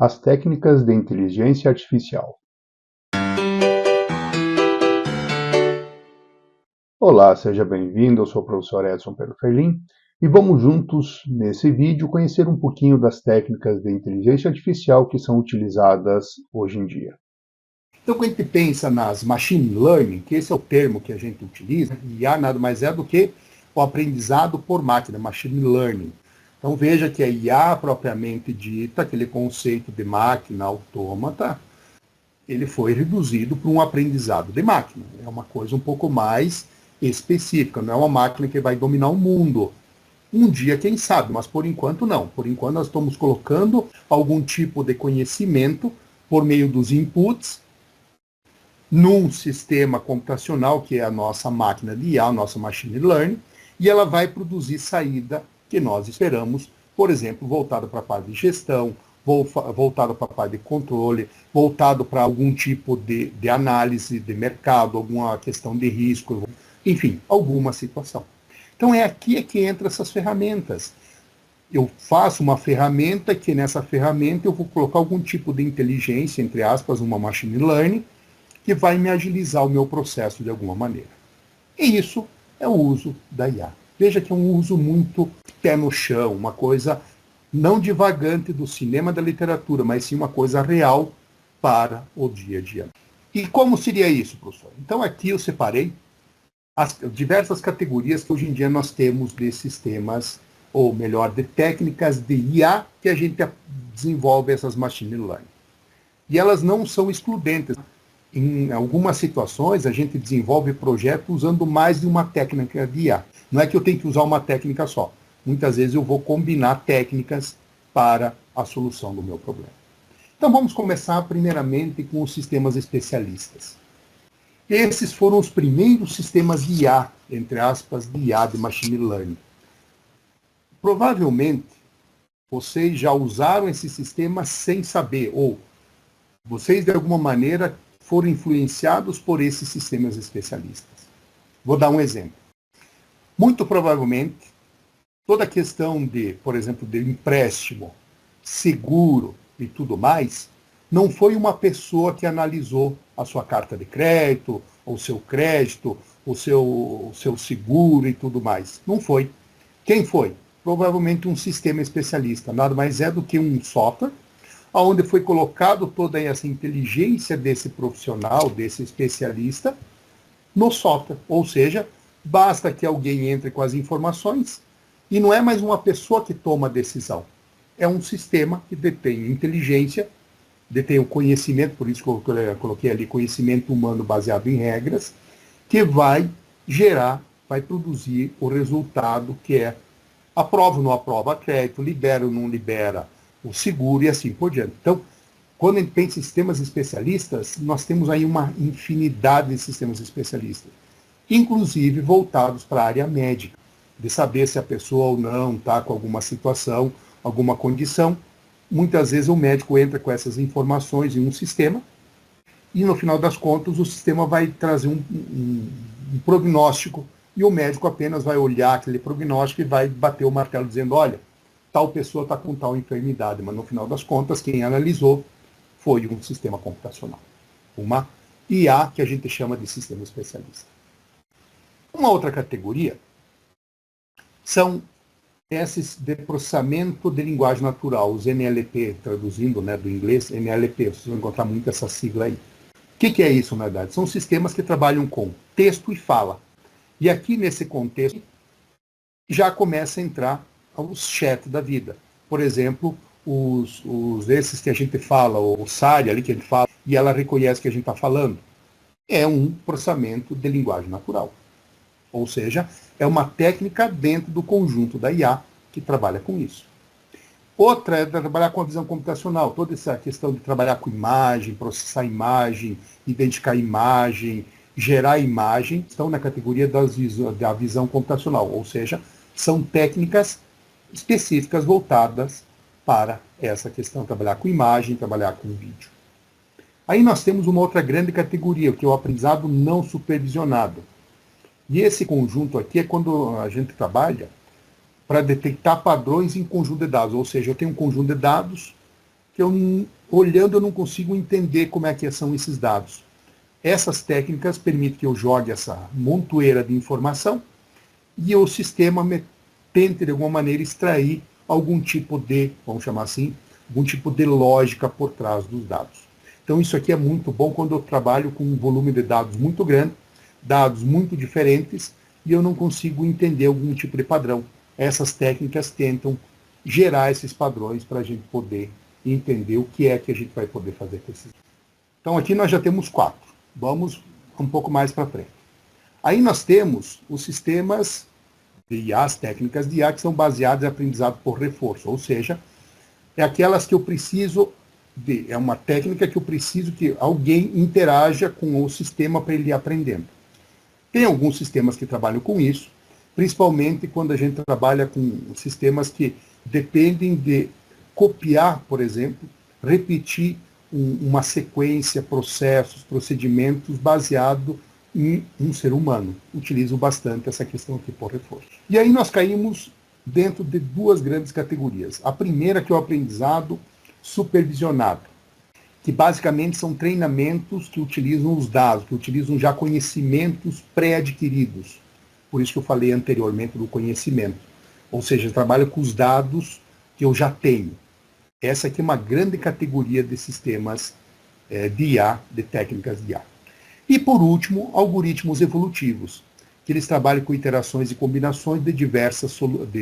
As técnicas de inteligência artificial. Olá, seja bem-vindo. Eu sou o professor Edson Perferlin e vamos juntos, nesse vídeo, conhecer um pouquinho das técnicas de inteligência artificial que são utilizadas hoje em dia. Então, quando a gente pensa nas machine learning, que esse é o termo que a gente utiliza, IA nada mais é do que o aprendizado por máquina, machine learning. Então, veja que a IA propriamente dita, aquele conceito de máquina autômata, ele foi reduzido para um aprendizado de máquina. É uma coisa um pouco mais específica, não é uma máquina que vai dominar o mundo. Um dia, quem sabe, mas por enquanto não. Por enquanto, nós estamos colocando algum tipo de conhecimento por meio dos inputs num sistema computacional, que é a nossa máquina de IA, a nossa machine learning, e ela vai produzir saída que nós esperamos, por exemplo, voltada para a parte de gestão, voltado para a parte de controle, voltado para algum tipo de análise de mercado, alguma questão de risco, enfim, alguma situação. Então é aqui que entram essas ferramentas. Eu faço uma ferramenta que nessa ferramenta eu vou colocar algum tipo de inteligência, entre aspas, uma machine learning, que vai me agilizar o meu processo de alguma maneira. E isso é o uso da IA. Veja que é um uso muito pé no chão, uma coisa não divagante do cinema da literatura, mas sim uma coisa real para o dia a dia. E como seria isso, professor? Então aqui eu separei as diversas categorias que hoje em dia nós temos de sistemas, ou melhor, de técnicas de IA que a gente desenvolve essas machine learning. E elas não são excludentes. Em algumas situações, a gente desenvolve projetos usando mais de uma técnica de IA. Não é que eu tenho que usar uma técnica só. Muitas vezes eu vou combinar técnicas para a solução do meu problema. Então vamos começar primeiramente com os sistemas especialistas. Esses foram os primeiros sistemas de IA, entre aspas, de IA, de machine learning. Provavelmente, vocês já usaram esse sistema sem saber, ou vocês de alguma maneira foram influenciados por esses sistemas especialistas. Vou dar um exemplo. Muito provavelmente, toda a questão de, por exemplo, de empréstimo, seguro e tudo mais, não foi uma pessoa que analisou a sua carta de crédito, o seu crédito, o seu seguro e tudo mais. Não foi. Quem foi? Provavelmente um sistema especialista. Nada mais é do que um software onde foi colocado toda essa inteligência desse profissional, desse especialista, no software. Ou seja, basta que alguém entre com as informações e não é mais uma pessoa que toma a decisão. É um sistema que detém inteligência, detém o conhecimento, por isso que eu coloquei ali conhecimento humano baseado em regras, que vai gerar, vai produzir o resultado que é aprova ou não aprova crédito, libera ou não libera o seguro e assim por diante. Então, quando a gente pensa em sistemas especialistas, nós temos aí uma infinidade de sistemas especialistas, inclusive voltados para a área médica, de saber se a pessoa ou não está com alguma situação, alguma condição. Muitas vezes o médico entra com essas informações em um sistema e, no final das contas, o sistema vai trazer um prognóstico e o médico apenas vai olhar aquele prognóstico e vai bater o martelo dizendo, olha, tal pessoa está com tal enfermidade, mas no final das contas, quem analisou foi um sistema computacional. Uma IA que a gente chama de sistema especialista. Uma outra categoria são esses de processamento de linguagem natural, os NLP, traduzindo do inglês, NLP, vocês vão encontrar muito essa sigla aí. O que é isso, na verdade? São sistemas que trabalham com texto e fala. E aqui, nesse contexto, já começa a entrar os chat da vida. Por exemplo, esses que a gente fala, o Sari ali que a gente fala, e ela reconhece que a gente está falando. É um processamento de linguagem natural. Ou seja, é uma técnica dentro do conjunto da IA que trabalha com isso. Outra é trabalhar com a visão computacional, toda essa questão de trabalhar com imagem, processar imagem, identificar imagem, gerar imagem, estão na categoria da visão computacional, ou seja, são técnicas específicas voltadas para essa questão, trabalhar com imagem, trabalhar com vídeo. Aí nós temos uma outra grande categoria, que é o aprendizado não supervisionado. E esse conjunto aqui é quando a gente trabalha para detectar padrões em conjunto de dados, ou seja, eu tenho um conjunto de dados que olhando eu não consigo entender como é que são esses dados. Essas técnicas permitem que eu jogue essa montoeira de informação e o sistema tente, de alguma maneira, extrair algum tipo de, vamos chamar assim, algum tipo de lógica por trás dos dados. Então isso aqui é muito bom quando eu trabalho com um volume de dados muito grande, dados muito diferentes, e eu não consigo entender algum tipo de padrão. Essas técnicas tentam gerar esses padrões para a gente poder entender o que é que a gente vai poder fazer com esses dados. Então aqui nós já temos 4. Vamos um pouco mais para frente. Aí nós temos os sistemas de IA, as técnicas de IA, que são baseadas em aprendizado por reforço, ou seja, é aquelas que eu preciso é uma técnica que eu preciso que alguém interaja com o sistema para ele ir aprendendo. Tem alguns sistemas que trabalham com isso, principalmente quando a gente trabalha com sistemas que dependem de copiar, por exemplo, repetir uma sequência, processos, procedimentos baseado em um ser humano. Utilizo bastante essa questão aqui por reforço. E aí nós caímos dentro de 2 grandes categorias. A primeira, que é o aprendizado supervisionado, que basicamente são treinamentos que utilizam os dados, que utilizam já conhecimentos pré-adquiridos. Por isso que eu falei anteriormente do conhecimento. Ou seja, trabalha com os dados que eu já tenho. Essa aqui é uma grande categoria de sistemas de IA, de técnicas de IA. E, por último, algoritmos evolutivos, que eles trabalham com iterações e combinações de diversas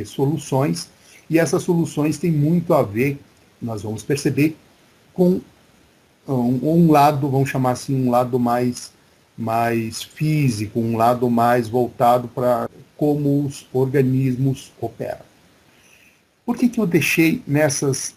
soluções, e essas soluções têm muito a ver, nós vamos perceber, com um lado, vamos chamar assim, um lado mais físico, um lado mais voltado para como os organismos operam. Por que eu deixei essas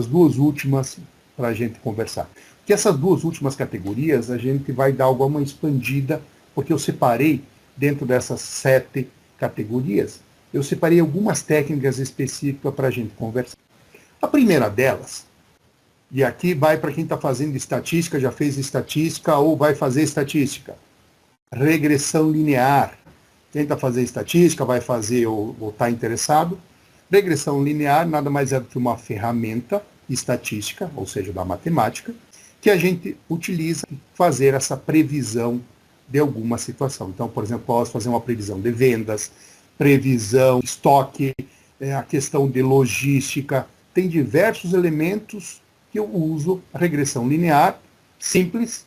2 últimas para a gente conversar? Porque essas 2 últimas categorias a gente vai dar alguma expandida, porque eu separei, dentro dessas 7 categorias, eu separei algumas técnicas específicas para a gente conversar. A primeira delas, e aqui vai para quem está fazendo estatística, já fez estatística ou vai fazer estatística, regressão linear. Quem está fazendo estatística vai fazer ou está interessado. Regressão linear nada mais é do que uma ferramenta estatística, ou seja, da matemática, que a gente utiliza para fazer essa previsão de alguma situação. Então, por exemplo, posso fazer uma previsão de vendas, previsão de estoque, a questão de logística. Tem diversos elementos que eu uso a regressão linear, simples,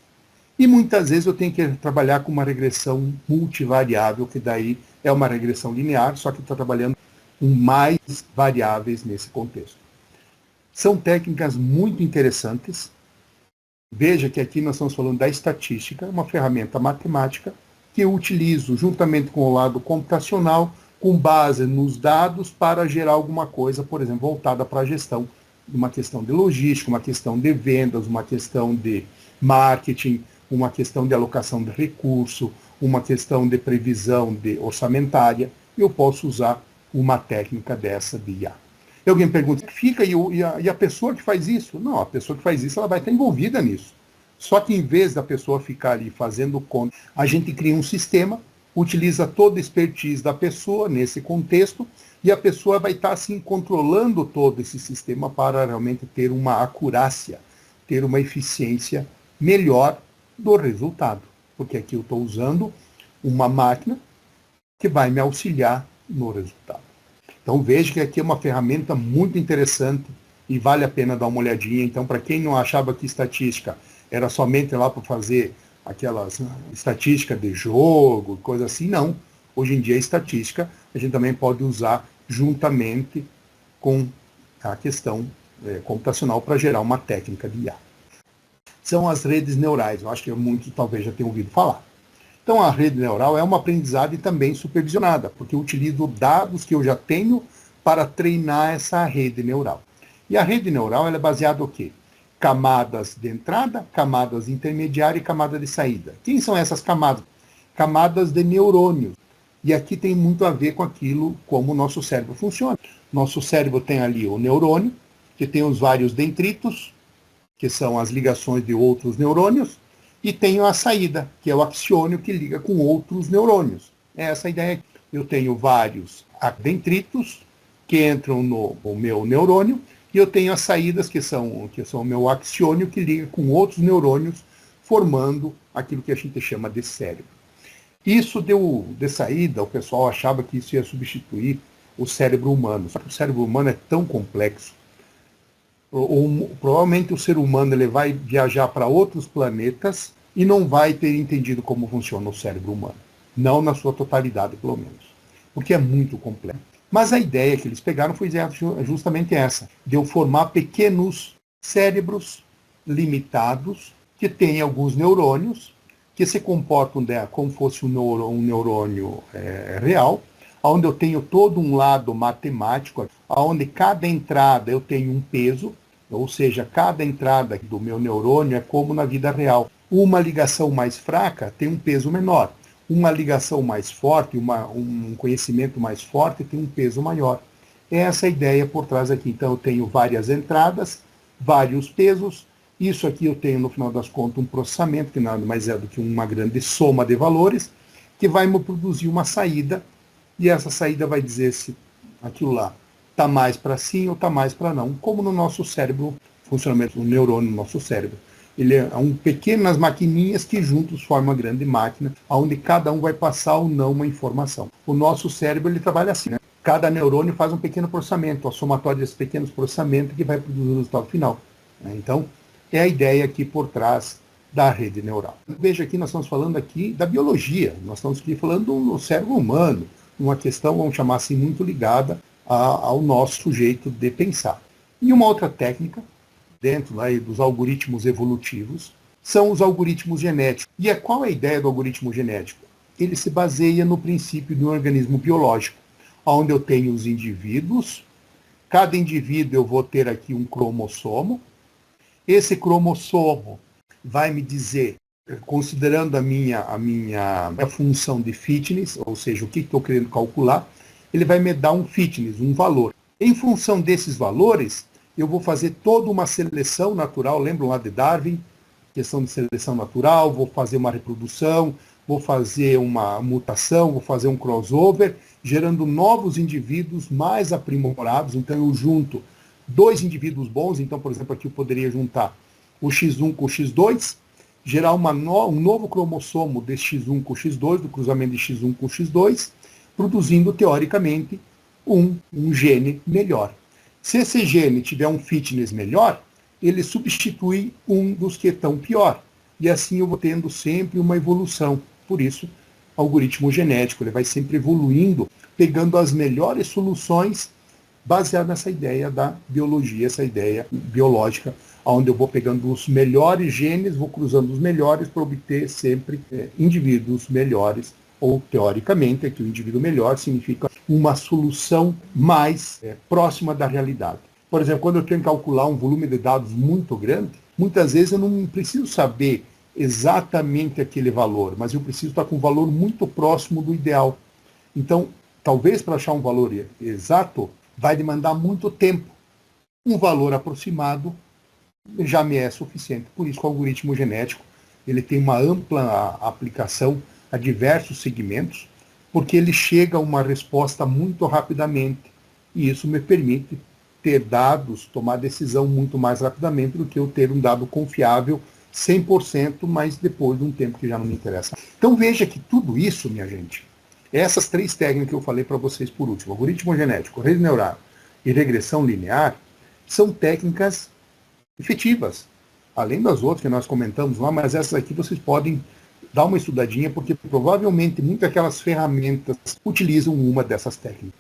e muitas vezes eu tenho que trabalhar com uma regressão multivariável, que daí é uma regressão linear, só que está trabalhando com mais variáveis nesse contexto. São técnicas muito interessantes. Veja que aqui nós estamos falando da estatística, uma ferramenta matemática que eu utilizo juntamente com o lado computacional, com base nos dados para gerar alguma coisa, por exemplo, voltada para a gestão, uma questão de logística, uma questão de vendas, uma questão de marketing, uma questão de alocação de recurso, uma questão de previsão orçamentária. Eu posso usar uma técnica dessa de IA. E alguém pergunta, fica e a pessoa que faz isso? Não, a pessoa que faz isso ela vai estar envolvida nisso. Só que em vez da pessoa ficar ali fazendo conta, a gente cria um sistema, utiliza toda a expertise da pessoa nesse contexto, e a pessoa vai estar assim controlando todo esse sistema para realmente ter uma acurácia, ter uma eficiência melhor do resultado. Porque aqui eu estou usando uma máquina que vai me auxiliar no resultado. Então veja que aqui é uma ferramenta muito interessante e vale a pena dar uma olhadinha. Então, para quem não achava que estatística era somente lá para fazer aquelas estatística de jogo, coisa assim, não. Hoje em dia a estatística a gente também pode usar juntamente com a questão computacional para gerar uma técnica de IA. São as redes neurais, eu acho que muitos talvez já tenham ouvido falar. Então a rede neural é uma aprendizagem também supervisionada, porque eu utilizo dados que eu já tenho para treinar essa rede neural. E a rede neural ela é baseada no quê? Camadas de entrada, camadas intermediárias e camada de saída. Quem são essas camadas? Camadas de neurônios. E aqui tem muito a ver com aquilo como o nosso cérebro funciona. Nosso cérebro tem ali o neurônio, que tem os vários dendritos, que são as ligações de outros neurônios, e tenho a saída, que é o axiônio que liga com outros neurônios. É essa a ideia. Eu tenho vários dendritos que entram no meu neurônio e eu tenho as saídas que são o meu axiônio que liga com outros neurônios, formando aquilo que a gente chama de cérebro. Isso deu de saída, o pessoal achava que isso ia substituir o cérebro humano. Só que o cérebro humano é tão complexo. Provavelmente o ser humano ele vai viajar para outros planetas e não vai ter entendido como funciona o cérebro humano. Não na sua totalidade, pelo menos. Porque é muito complexo. Mas a ideia que eles pegaram foi justamente essa, de eu formar pequenos cérebros limitados, que têm alguns neurônios, que se comportam como fosse um neurônio real, onde eu tenho todo um lado matemático, onde cada entrada eu tenho um peso, ou seja, cada entrada do meu neurônio é como na vida real. Uma ligação mais fraca tem um peso menor. Uma ligação mais forte, um conhecimento mais forte tem um peso maior. Essa é a ideia por trás aqui. Então eu tenho várias entradas, vários pesos. Isso aqui eu tenho, no final das contas, um processamento, que nada mais é do que uma grande soma de valores, que vai me produzir uma saída, e essa saída vai dizer se aquilo lá está mais para sim ou está mais para não, como no nosso cérebro, funcionamento do neurônio no nosso cérebro. Ele é pequenas maquininhas que juntos formam uma grande máquina, onde cada um vai passar ou não uma informação. O nosso cérebro ele trabalha assim, né? Cada neurônio faz um pequeno processamento, a somatória desses pequenos processamentos que vai produzir o resultado final. Então, é a ideia aqui por trás da rede neural. Veja aqui, nós estamos falando aqui da biologia, nós estamos aqui falando do cérebro humano, uma questão, vamos chamar assim, muito ligada ao nosso jeito de pensar. E uma outra técnica, dentro aí dos algoritmos evolutivos, são os algoritmos genéticos. E qual é a ideia do algoritmo genético? Ele se baseia no princípio do organismo biológico, onde eu tenho os indivíduos, cada indivíduo eu vou ter aqui um cromossomo. Esse cromossomo vai me dizer, considerando a minha função de fitness, ou seja, o que estou querendo calcular, ele vai me dar um fitness, um valor. Em função desses valores, eu vou fazer toda uma seleção natural, lembram lá de Darwin, questão de seleção natural, vou fazer uma reprodução, vou fazer uma mutação, vou fazer um crossover, gerando novos indivíduos mais aprimorados. Então eu junto dois indivíduos bons, então, por exemplo, aqui eu poderia juntar o X1 com o X2, gerar um novo cromossomo de X1 com X2, do cruzamento de X1 com X2, produzindo, teoricamente, um gene melhor. Se esse gene tiver um fitness melhor, ele substitui um dos que estão pior. E assim eu vou tendo sempre uma evolução. Por isso, o algoritmo genético ele vai sempre evoluindo, pegando as melhores soluções, baseado nessa ideia da biologia, essa ideia biológica, onde eu vou pegando os melhores genes, vou cruzando os melhores para obter sempre indivíduos melhores, ou teoricamente, aqui o indivíduo melhor significa uma solução mais próxima da realidade. Por exemplo, quando eu tenho que calcular um volume de dados muito grande, muitas vezes eu não preciso saber exatamente aquele valor, mas eu preciso estar com um valor muito próximo do ideal. Então, talvez para achar um valor exato, vai demandar muito tempo. Um valor aproximado já me é suficiente. Por isso que o algoritmo genético ele tem uma ampla aplicação a diversos segmentos, porque ele chega a uma resposta muito rapidamente. E isso me permite ter dados, tomar decisão muito mais rapidamente do que eu ter um dado confiável 100%, mas depois de um tempo que já não me interessa. Então veja que tudo isso, minha gente, essas três técnicas que eu falei para vocês por último, algoritmo genético, rede neural e regressão linear, são técnicas efetivas, além das outras que nós comentamos lá, mas essas aqui vocês podem dar uma estudadinha, porque provavelmente muitas daquelas ferramentas utilizam uma dessas técnicas.